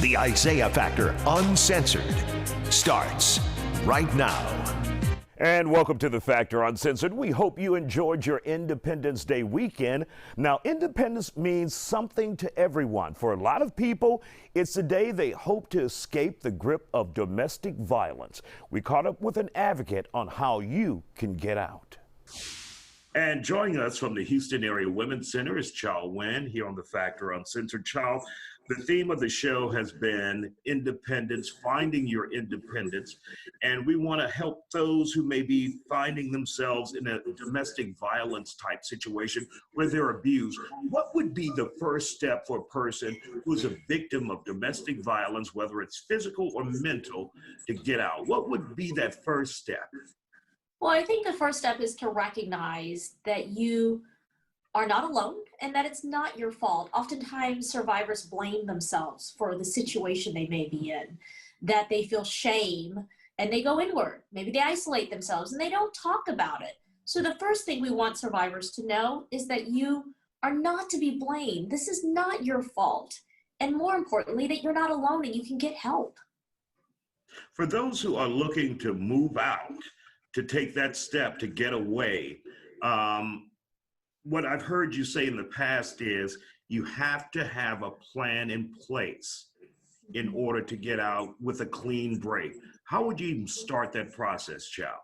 The Isaiah Factor Uncensored starts right now. And welcome to The Factor Uncensored. We hope you enjoyed your Independence Day weekend. Now, independence means something to everyone. For a lot of people, it's the day they hope to escape the grip of domestic violence. We caught up with an advocate on how you can get out. And joining us from the Houston Area Women's Center is Chau Nguyen here on The Factor Uncensored. Chau, the theme of the show has been independence, finding your independence, and we want to help those who may be finding themselves in a domestic violence type situation where they're abused. What would be the first step for a person who's a victim of domestic violence, whether it's physical or mental, to get out? What would be that first step? Well, I think the first step is to recognize that you are not alone and that it's not your fault. Oftentimes, survivors blame themselves for the situation they may be in, that they feel shame and they go inward. Maybe they isolate themselves and they don't talk about it. So the first thing we want survivors to know is that you are not to be blamed. This is not your fault. And more importantly, that you're not alone and you can get help. For those who are looking to move out, to take that step to get away, what I've heard you say in the past is you have to have a plan in place in order to get out with a clean break. How would you even start that process, Chau?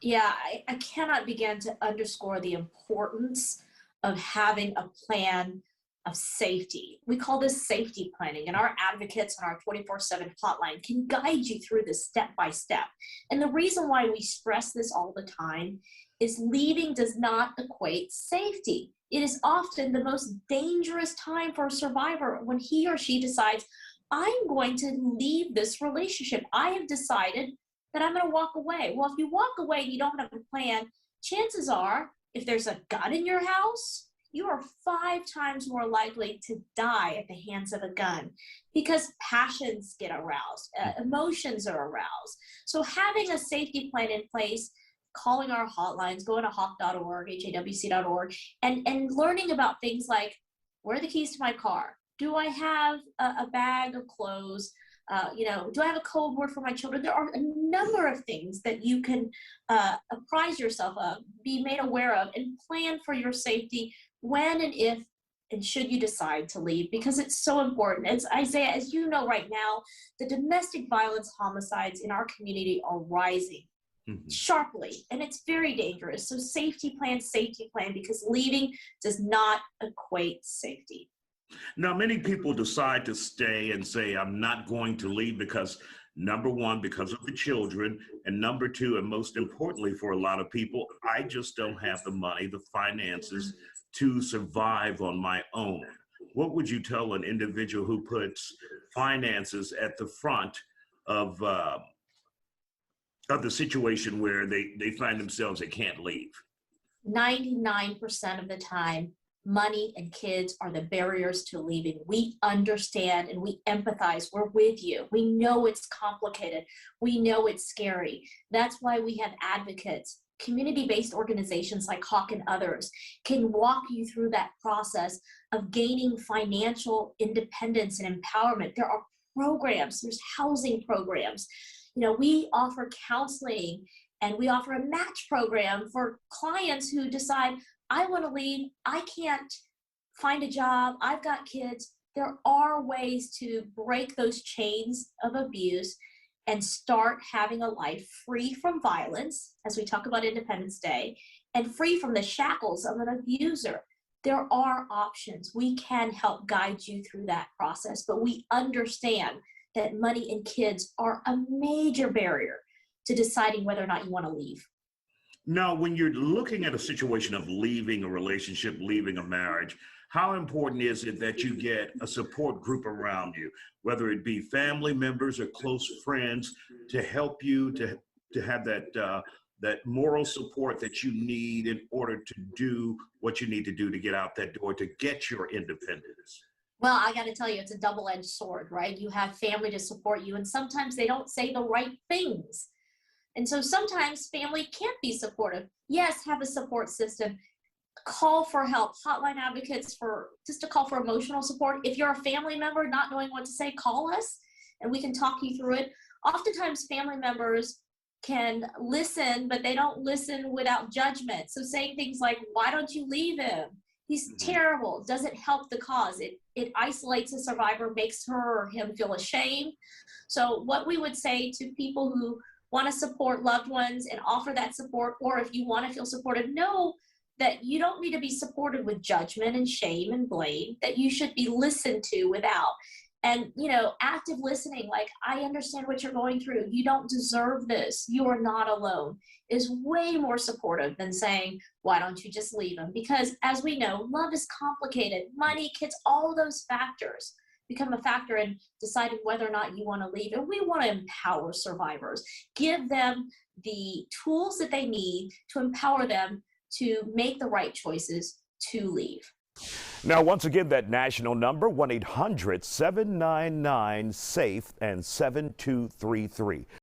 Yeah, I cannot begin to underscore the importance of having a plan of safety. We call this safety planning, and our advocates on our 24/7 hotline can guide you through this step by step. And the reason why we stress this all the time is leaving does not equate safety. It is often the most dangerous time for a survivor when he or she decides, I'm going to leave this relationship. I have decided that I'm going to walk away. Well, if you walk away and you don't have a plan, chances are, if there's a gun in your house, you are 5 times more likely to die at the hands of a gun because passions get aroused, emotions are aroused. So having a safety plan in place, calling our hotlines, going to hawk.org, hawc.org, and learning about things like, where are the keys to my car? Do I have a bag of clothes? Do I have a code word for my children? There are a number of things that you can apprise yourself of, be made aware of, and plan for your safety when and if and should you decide to leave, because it's so important. As Isaiah, as you know right now, the domestic violence homicides in our community are rising sharply, and it's very dangerous. So safety plan, because leaving does not equate safety. Now, many people decide to stay and say, I'm not going to leave because, number one, because of the children, and number two, and most importantly for a lot of people, I just don't have the money, the finances to survive on my own. What would you tell an individual who puts finances at the front of the situation where they find themselves, they can't leave? 99% of the time, money and kids are the barriers to leaving. We understand and we empathize. We're with you. We know it's complicated. We know it's scary. That's why we have advocates. Community-based organizations like Hawk and others can walk you through that process of gaining financial independence and empowerment. There are programs, there's housing programs. We offer counseling and we offer a match program for clients who decide, I want to leave, I can't find a job, I've got kids. There are ways to break those chains of abuse and start having a life free from violence, as we talk about Independence Day, and free from the shackles of an abuser. There are options. We can help guide you through that process, but we understand that money and kids are a major barrier to deciding whether or not you want to leave. Now, when you're looking at a situation of leaving a relationship, leaving a marriage, how important is it that you get a support group around you, whether it be family members or close friends, to help you to have that moral support that you need in order to do what you need to do to get out that door, to get your independence? Well, I got to tell you, it's a double-edged sword, right? You have family to support you, and sometimes they don't say the right things. And so sometimes family can't be supportive. Yes, have a support system, call for help, hotline advocates for just to call for emotional support. If you're a family member not knowing what to say, call us and we can talk you through it. Oftentimes family members can listen, but they don't listen without judgment. So saying things like, why don't you leave him? He's terrible, doesn't help the cause. It isolates the survivor, makes her or him feel ashamed. So what we would say to people who want to support loved ones and offer that support, or if you want to feel supported, know that you don't need to be supported with judgment and shame and blame, that you should be listened to without. And, you know, active listening, like, I understand what you're going through. You don't deserve this. You are not alone, is way more supportive than saying, why don't you just leave them? Because as we know, love is complicated. Money, kids, all those factors become a factor in deciding whether or not you want to leave. And we want to empower survivors, give them the tools that they need to empower them to make the right choices to leave. Now, once again, that national number, 1-800-799-SAFE and 7233.